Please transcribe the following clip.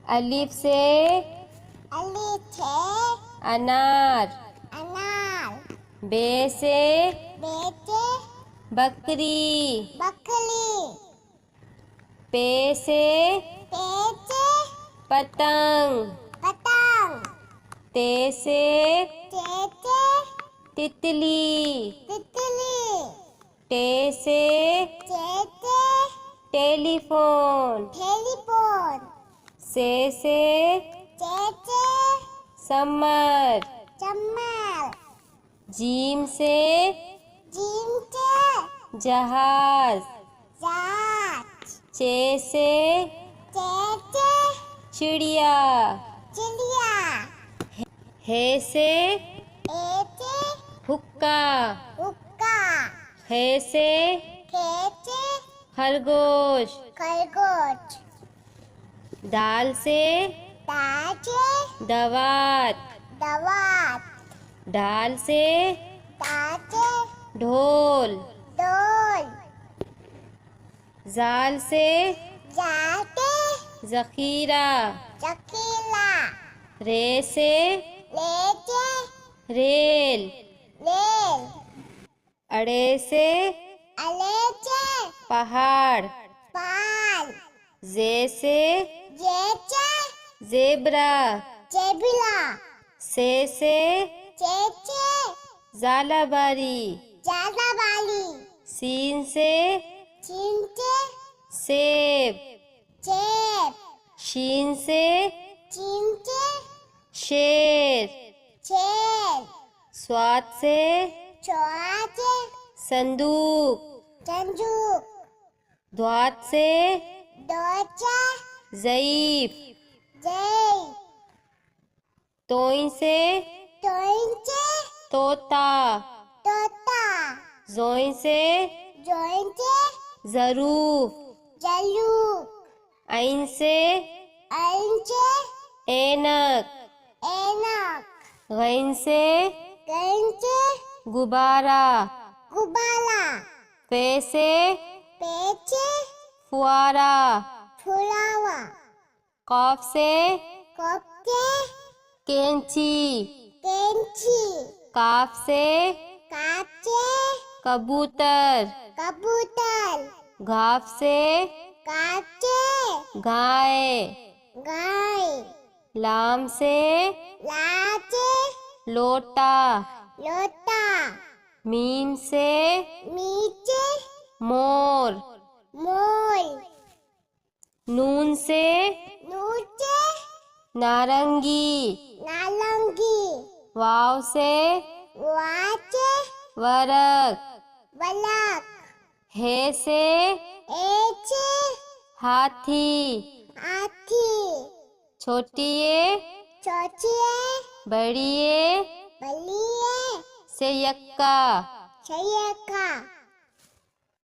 अलिफ से अनार। बे से बकरी। पे से पतंग। ते से तितली। टे से टेलीफोन। से समर। जीम से जहाज। चे से चिड़िया। हे से हुक्का। हे से खरगोश। दाल से दवात। ढाल से ढोल। जाल से जखीरा। रे से रेल। अड़े से पहाड़। जे से जेब्रा। से झालाबारी। सीन से सेब। शीन से शेर। स्वाद से संदूक। ध्वात से ज़ईफ। तोई से तोता। जोई से ज़रूफ। ऐन से ऐनक। गैन से गुब्बारा। फे से फुआरा। कॉफ से कैंची। काफ से कबूतर। घाफ से गाय। लाम से लोटा। मीम से मोर। नून से नारंगी। वाव से वरक। हे से हाथी। छोटी बड़ी से यक्का।